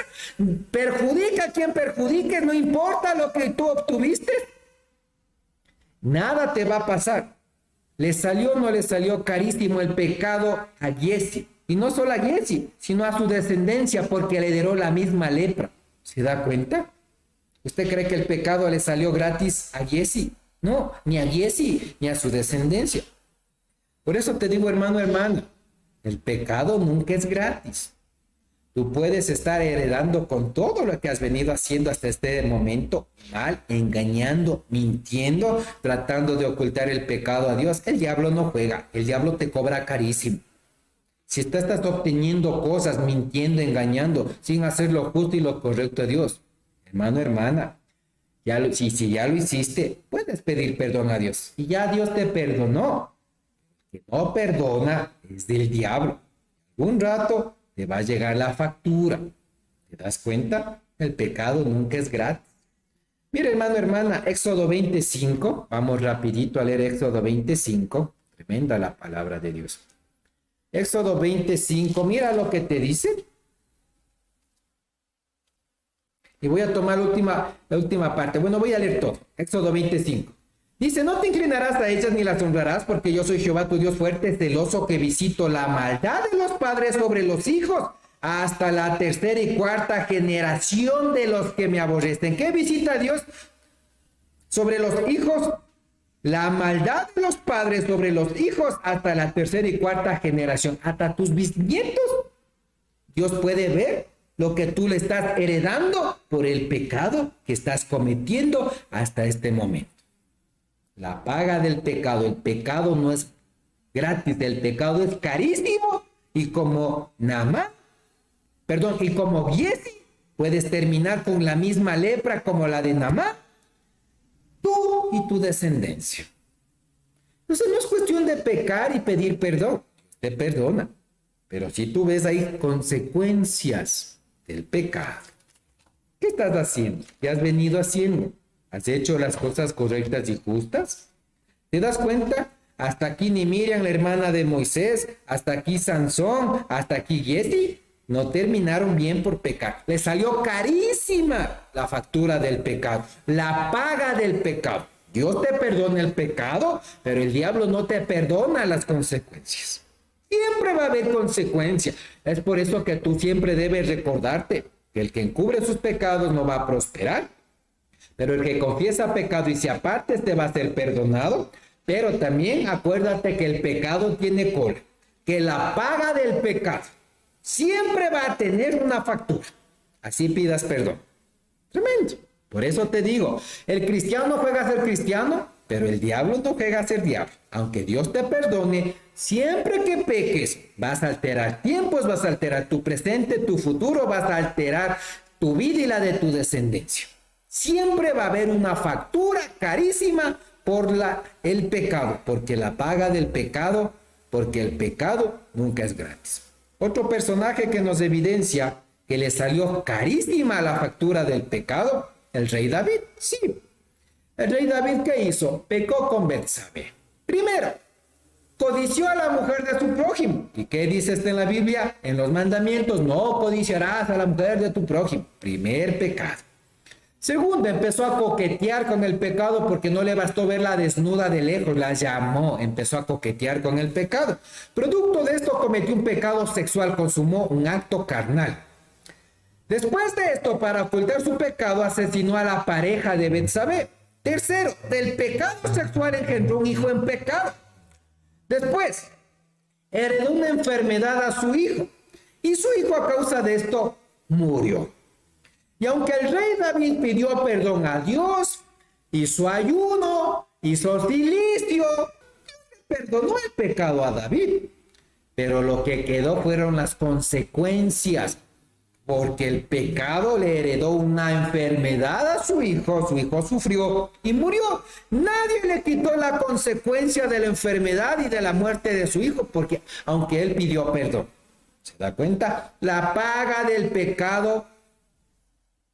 Perjudica a quien perjudique, no importa lo que tú obtuviste. Nada te va a pasar. Le salió o no le salió carísimo el pecado a Giesi. Y no solo a Giesi, sino a su descendencia, porque le heredó la misma lepra. ¿Se da cuenta? ¿Usted cree que el pecado le salió gratis a Giesi? No, ni a Giesi ni a su descendencia. Por eso te digo, hermano, hermana, el pecado nunca es gratis. Tú puedes estar heredando con todo lo que has venido haciendo hasta este momento mal, engañando, mintiendo, tratando de ocultar el pecado a Dios. El diablo no juega, el diablo te cobra carísimo. Si tú estás obteniendo cosas, mintiendo, engañando, sin hacer lo justo y lo correcto a Dios, hermano, hermana, si ya lo hiciste, puedes pedir perdón a Dios. Y ya Dios te perdonó. Que no perdona es del diablo. Un rato te va a llegar la factura. ¿Te das cuenta? El pecado nunca es gratis. Mira, hermano, hermana, Éxodo 25. Vamos rapidito a leer Éxodo 25. Tremenda la palabra de Dios. Éxodo 25. Mira lo que te dice. Y voy a tomar la última parte. Bueno, voy a leer todo. Éxodo 25. Dice, no te inclinarás a ellas ni las honrarás, porque yo soy Jehová tu Dios fuerte, celoso, que visito la maldad de los padres sobre los hijos, hasta la tercera y cuarta generación de los que me aborrecen. ¿Qué visita Dios sobre los hijos? La maldad de los padres sobre los hijos hasta la tercera y cuarta generación. Hasta tus bisnietos. Dios puede ver lo que tú le estás heredando por el pecado que estás cometiendo hasta este momento. La paga del pecado. El pecado no es gratis, el pecado es carísimo. Y como Giesi, puedes terminar con la misma lepra como la de Naamán, tú y tu descendencia. Entonces no es cuestión de pecar y pedir perdón. Te perdona. Pero si tú ves ahí consecuencias del pecado, ¿qué estás haciendo? ¿Qué has venido haciendo? ¿Has hecho las cosas correctas y justas? ¿Te das cuenta? Hasta aquí ni Miriam, la hermana de Moisés, hasta aquí Sansón, hasta aquí Giesi, no terminaron bien por pecar. Les salió carísima la factura del pecado, la paga del pecado. Dios te perdona el pecado, pero el diablo no te perdona las consecuencias. Siempre va a haber consecuencias. Es por eso que tú siempre debes recordarte que el que encubre sus pecados no va a prosperar. Pero el que confiesa pecado y se aparte, este va a ser perdonado. Pero también acuérdate que el pecado tiene cola. Que la paga del pecado siempre va a tener una factura. Así pidas perdón. Tremendo. Por eso te digo, el cristiano no juega a ser cristiano, pero el diablo no juega a ser diablo. Aunque Dios te perdone, siempre que peques, vas a alterar tiempos, vas a alterar tu presente, tu futuro, vas a alterar tu vida y la de tu descendencia. Siempre va a haber una factura carísima por el pecado, porque la paga del pecado, porque el pecado nunca es gratis. Otro personaje que nos evidencia que le salió carísima la factura del pecado, el rey David. Sí, el rey David, ¿qué hizo? Pecó con Betsabé. Primero, codició a la mujer de su prójimo. ¿Y qué dice en la Biblia? En los mandamientos, no codiciarás a la mujer de tu prójimo. Primer pecado. Segundo, empezó a coquetear con el pecado porque no le bastó verla desnuda de lejos, la llamó, empezó a coquetear con el pecado. Producto de esto cometió un pecado sexual, consumó un acto carnal. Después de esto, para ocultar su pecado, asesinó a la pareja de Betsabé. Tercero, del pecado sexual engendró un hijo en pecado. Después, heredó una enfermedad a su hijo y su hijo a causa de esto murió. Y aunque el rey David pidió perdón a Dios, hizo ayuno, hizo silicio, perdonó el pecado a David. Pero lo que quedó fueron las consecuencias, porque el pecado le heredó una enfermedad a su hijo sufrió y murió. Nadie le quitó la consecuencia de la enfermedad y de la muerte de su hijo, porque aunque él pidió perdón, ¿se da cuenta? La paga del pecado,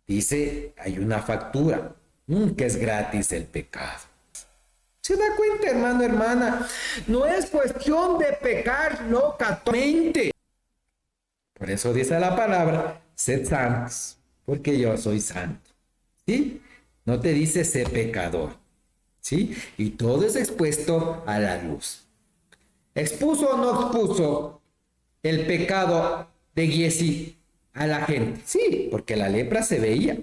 dice, hay una factura, nunca es gratis el pecado. ¿Se da cuenta, hermano, hermana? No es cuestión de pecar locamente. Por eso dice la palabra, sed santos, porque yo soy santo. ¿Sí? No te dice ser pecador. ¿Sí? Y todo es expuesto a la luz. ¿Expuso o no expuso el pecado de Giezi a la gente? Sí, porque la lepra se veía.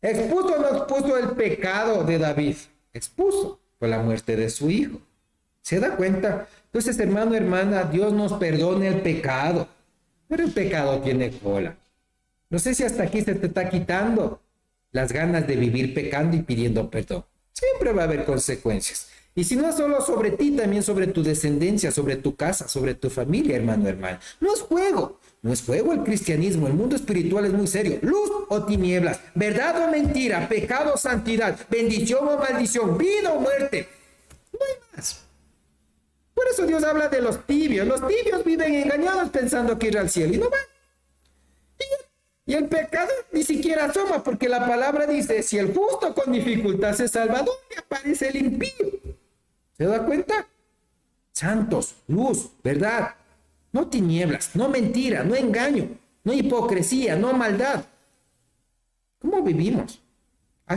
¿Expuso o no expuso el pecado de David? Expuso por la muerte de su hijo. ¿Se da cuenta? Entonces, hermano, hermana, Dios nos perdona el pecado. Pero el pecado tiene cola. No sé si hasta aquí se te está quitando las ganas de vivir pecando y pidiendo perdón. Siempre va a haber consecuencias. Y si no solo sobre ti, también sobre tu descendencia, sobre tu casa, sobre tu familia, hermano, hermana. No es juego. No es juego el cristianismo. El mundo espiritual es muy serio. Luz o tinieblas, verdad o mentira, pecado o santidad, bendición o maldición, vida o muerte. No hay más. Por eso Dios habla de los tibios. Los tibios viven engañados pensando que ir al cielo y no van. Y el pecado ni siquiera asoma, porque la palabra dice, si el justo con dificultad se salva, ¿dónde aparece el impío? ¿Se da cuenta? Santos, luz, verdad. No tinieblas, no mentira, no engaño, no hipocresía, no maldad. ¿Cómo vivimos?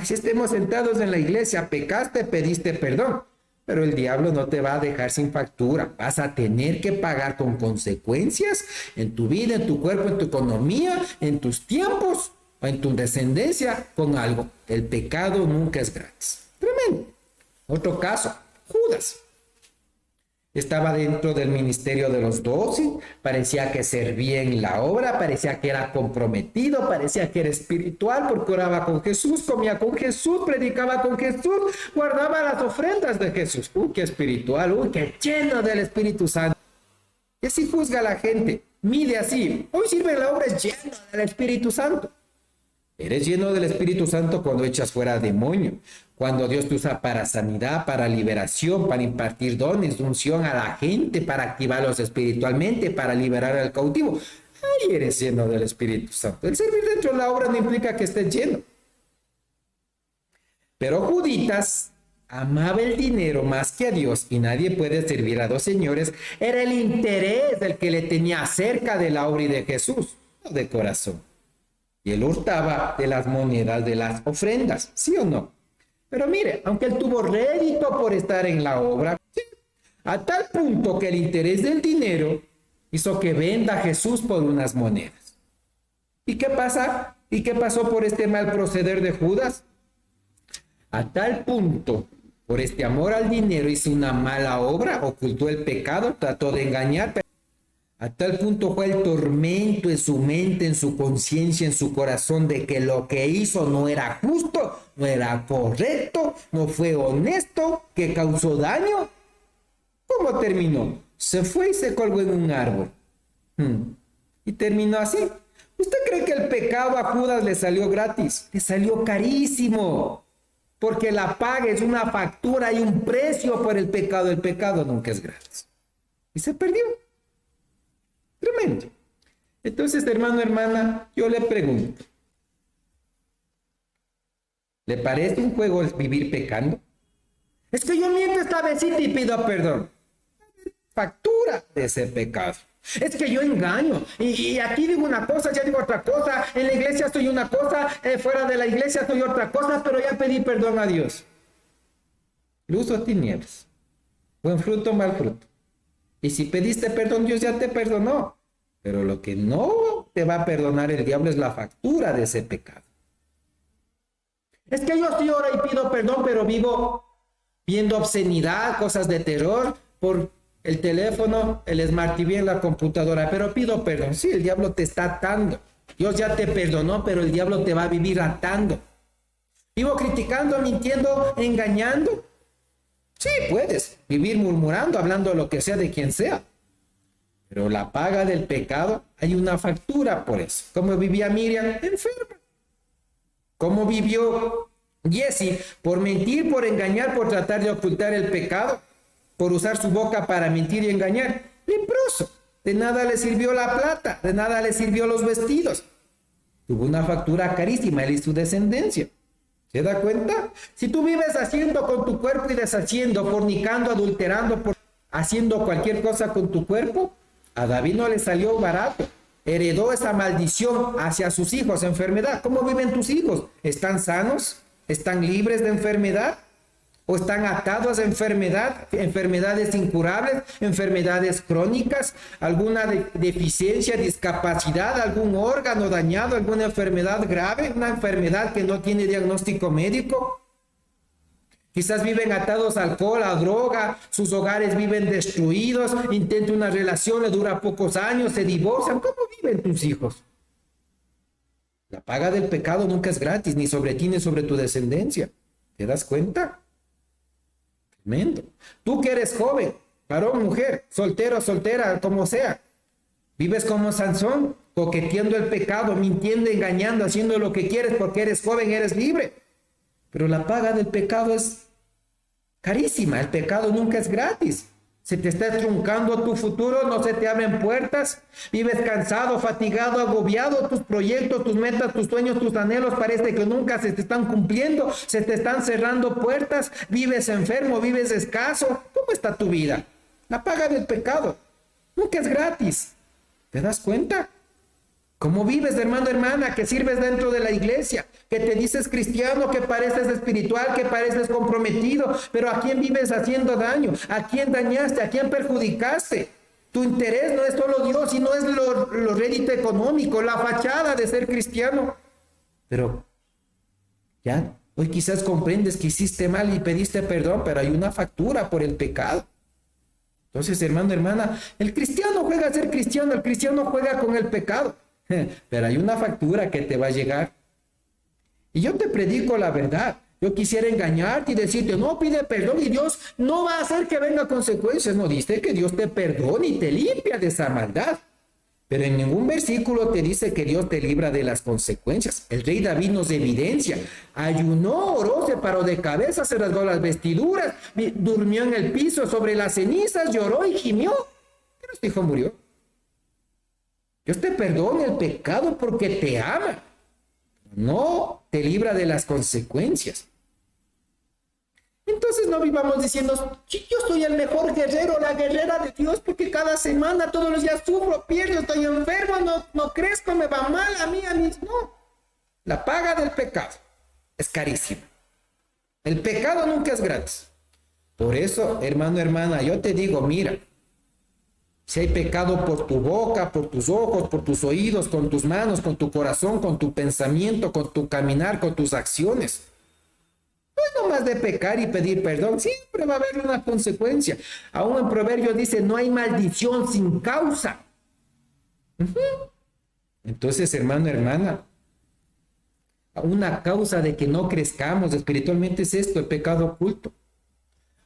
Si estemos sentados en la iglesia, pecaste, pediste perdón. Pero el diablo no te va a dejar sin factura. Vas a tener que pagar con consecuencias en tu vida, en tu cuerpo, en tu economía, en tus tiempos o en tu descendencia con algo. El pecado nunca es gratis. Tremendo. Otro caso, Judas. Estaba dentro del ministerio de los 12, parecía que servía en la obra, parecía que era comprometido, parecía que era espiritual porque oraba con Jesús, comía con Jesús, predicaba con Jesús, guardaba las ofrendas de Jesús. Qué espiritual, qué lleno del Espíritu Santo. Y así juzga a la gente, mide así. Hoy sirve la obra, es lleno del Espíritu Santo. Eres lleno del Espíritu Santo cuando echas fuera demonio, cuando Dios te usa para sanidad, para liberación, para impartir dones, unción a la gente, para activarlos espiritualmente, para liberar al cautivo. Ahí eres lleno del Espíritu Santo. El servir dentro de la obra no implica que estés lleno. Pero Juditas amaba el dinero más que a Dios y nadie puede servir a dos señores. Era el interés del que le tenía cerca de la obra y de Jesús, no de corazón. Y él hurtaba de las monedas de las ofrendas, ¿sí o no? Pero mire, aunque él tuvo rédito por estar en la obra, ¿sí?, a tal punto que el interés del dinero hizo que venda a Jesús por unas monedas. ¿Y qué pasa? ¿Y qué pasó por este mal proceder de Judas? A tal punto, por este amor al dinero, hizo una mala obra, ocultó el pecado, trató de engañar. A tal punto fue el tormento en su mente, en su conciencia, en su corazón, de que lo que hizo no era justo, no era correcto, no fue honesto, que causó daño. ¿Cómo terminó? Se fue y se colgó en un árbol. Y terminó así. ¿Usted cree que el pecado a Judas le salió gratis? Le salió carísimo. Porque la paga es una factura y un precio por el pecado. El pecado nunca es gratis. Y se perdió. Tremendo. Entonces, hermano, hermana, yo le pregunto, ¿le parece un juego vivir pecando? Es que yo miento esta vecita y pido perdón. factura de ese pecado. Es que yo engaño y aquí digo una cosa, ya digo otra cosa, en la iglesia soy una cosa, fuera de la iglesia soy otra cosa, pero ya pedí perdón a Dios. Luz o tinieblas, buen fruto o mal fruto. Y si pediste perdón, Dios ya te perdonó. Pero lo que no te va a perdonar el diablo es la factura de ese pecado. Es que yo sí oro y pido perdón, pero vivo viendo obscenidad, cosas de terror por el teléfono, el Smart TV en la computadora, pero pido perdón. Sí, el diablo te está atando. Dios ya te perdonó, pero el diablo te va a vivir atando. Vivo criticando, mintiendo, engañando. Sí, puedes vivir murmurando, hablando lo que sea de quien sea. Pero la paga del pecado, hay una factura por eso. ¿Cómo vivía Miriam? Enferma. ¿Cómo vivió Jesse? Por mentir, por engañar, por tratar de ocultar el pecado, por usar su boca para mentir y engañar. Leproso. De nada le sirvió la plata, de nada le sirvió los vestidos. Tuvo una factura carísima, él y su descendencia. ¿Se da cuenta? Si tú vives haciendo con tu cuerpo y deshaciendo, fornicando, adulterando, haciendo cualquier cosa con tu cuerpo, a David no le salió barato. Heredó esa maldición hacia sus hijos, enfermedad. ¿Cómo viven tus hijos? ¿Están sanos? ¿Están libres de enfermedad? ¿O están atados a enfermedad? ¿Enfermedades incurables? ¿Enfermedades crónicas? ¿Alguna deficiencia, discapacidad? ¿Algún órgano dañado? ¿Alguna enfermedad grave? ¿Una enfermedad que no tiene diagnóstico médico? Quizás viven atados al alcohol, a droga, sus hogares viven destruidos, intentan una relación, le dura pocos años, se divorcian. ¿Cómo viven tus hijos? La paga del pecado nunca es gratis, ni sobre ti ni sobre tu descendencia. ¿Te das cuenta? Tremendo. Tú que eres joven, varón, mujer, soltero, soltera, como sea, vives como Sansón, coqueteando el pecado, mintiendo, engañando, haciendo lo que quieres porque eres joven, eres libre. Pero la paga del pecado es carísima. El pecado nunca es gratis. Se te está truncando tu futuro, no se te abren puertas. Vives cansado, fatigado, agobiado. Tus proyectos, tus metas, tus sueños, tus anhelos parece que nunca se te están cumpliendo. Se te están cerrando puertas. Vives enfermo, vives escaso. ¿Cómo está tu vida? La paga del pecado nunca es gratis. ¿Te das cuenta? ¿Cómo vives, hermano, hermana, que sirves dentro de la iglesia, que te dices cristiano, que pareces espiritual, que pareces comprometido, pero a quién vives haciendo daño? ¿A quién dañaste? ¿A quién perjudicaste? Tu interés no es solo Dios, sino es lo rédito económico, la fachada de ser cristiano. Pero ya, hoy quizás comprendes que hiciste mal y pediste perdón, pero hay una factura por el pecado. Entonces, hermano, hermana, el cristiano juega a ser cristiano, el cristiano juega con el pecado. Pero hay una factura que te va a llegar. Y yo te predico la verdad. Yo quisiera engañarte y decirte, no, pide perdón y Dios no va a hacer que venga consecuencias. No, dice que Dios te perdone y te limpia de esa maldad. Pero en ningún versículo te dice que Dios te libra de las consecuencias. El rey David nos evidencia. Ayunó, oró, se paró de cabeza, se rasgó las vestiduras, durmió en el piso sobre las cenizas, lloró y gimió. Pero su hijo murió. Dios te perdona el pecado porque te ama. No te libra de las consecuencias. Entonces no vivamos diciendo, yo soy el mejor guerrero, la guerrera de Dios, porque cada semana, todos los días sufro, pierdo, estoy enfermo, no crezco, me va mal a mí. No. La paga del pecado es carísima. El pecado nunca es gratis. Por eso, hermano, hermana, yo te digo, mira, si hay pecado por tu boca, por tus ojos, por tus oídos, con tus manos, con tu corazón, con tu pensamiento, con tu caminar, con tus acciones, no es nomás de pecar y pedir perdón, siempre va a haber una consecuencia. Aún en Proverbios dice, no hay maldición sin causa. Entonces, hermano, hermana, una causa de que no crezcamos espiritualmente es esto, el pecado oculto.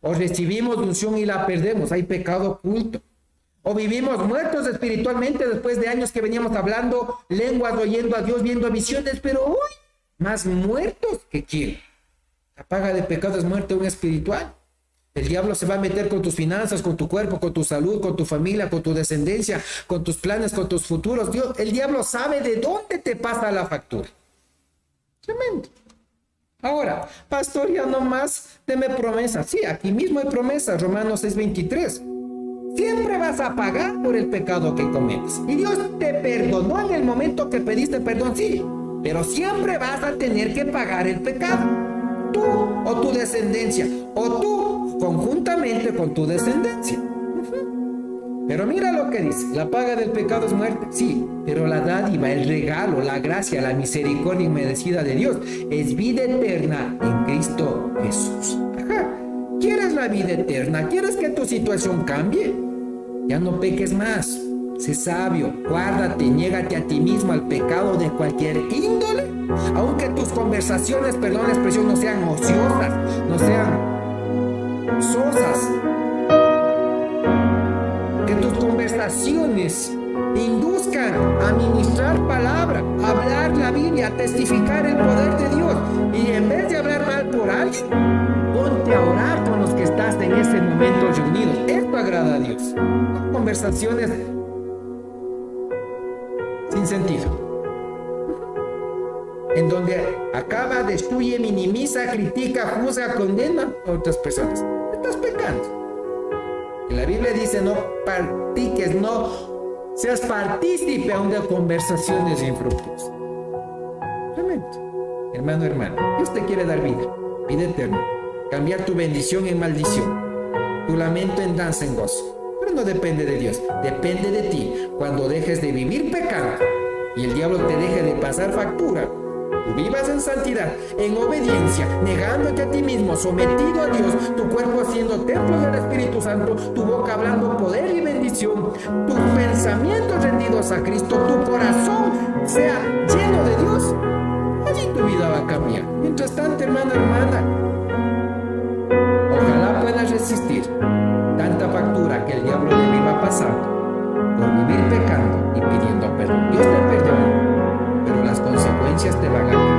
O recibimos unción y la perdemos, hay pecado oculto. O vivimos muertos espiritualmente después de años que veníamos hablando lenguas, oyendo a Dios, viendo visiones, pero hoy más muertos que quién. La paga de pecado es muerte aún espiritual. El diablo se va a meter con tus finanzas, con tu cuerpo, con tu salud, con tu familia, con tu descendencia, con tus planes, con tus futuros. El diablo sabe de dónde te pasa la factura. Tremendo. Ahora, pastor, ya no más deme promesas. Sí, aquí mismo hay promesas, Romanos 6:23. Siempre vas a pagar por el pecado que cometes. Y Dios te perdonó en el momento que pediste perdón, sí, pero siempre vas a tener que pagar el pecado. Tú o tu descendencia, o tú conjuntamente con tu descendencia. Pero mira lo que dice, la paga del pecado es muerte, sí, pero la dádiva, el regalo, la gracia, la misericordia inmerecida de Dios es vida eterna en Cristo Jesús. Ajá. ¿Quieres la vida eterna? ¿Quieres que tu situación cambie? Ya no peques más. Sé sabio, guárdate, niégate a ti mismo al pecado de cualquier índole. Aunque tus conversaciones, perdón la expresión, no sean ociosas, no sean sosas. Que tus conversaciones te induzcan a ministrar palabra, a hablar la Biblia, a testificar el poder de Dios. Y en vez de hablar mal por alguien, ponte a orar con los que estás en ese momento reunidos. Esto agrada a Dios. Conversaciones sin sentido, en donde acaba, destruye, minimiza, critica, juzga, condena a otras personas. Estás pecando. Y la Biblia dice: no practiques, no seas partícipe aún de conversaciones infructuosas. Tremendo. Hermano, hermana, Dios te quiere dar vida, vida eterna. Cambiar tu bendición en maldición, tu lamento en danza, en gozo. Pero no depende de Dios, depende de ti. Cuando dejes de vivir pecando y el diablo te deje de pasar factura, tú vivas en santidad, en obediencia, negándote a ti mismo, sometido a Dios, tu cuerpo siendo templo del Espíritu Santo, tu boca hablando poder y bendición, tus pensamientos rendidos a Cristo, tu corazón sea lleno de Dios, allí tu vida va a cambiar. Mientras tanto, hermano, hermana, ojalá puedas resistir tanta factura que el diablo le viva pasando por vivir pecando y pidiendo perdón. Dios te perdona, pero las consecuencias te van a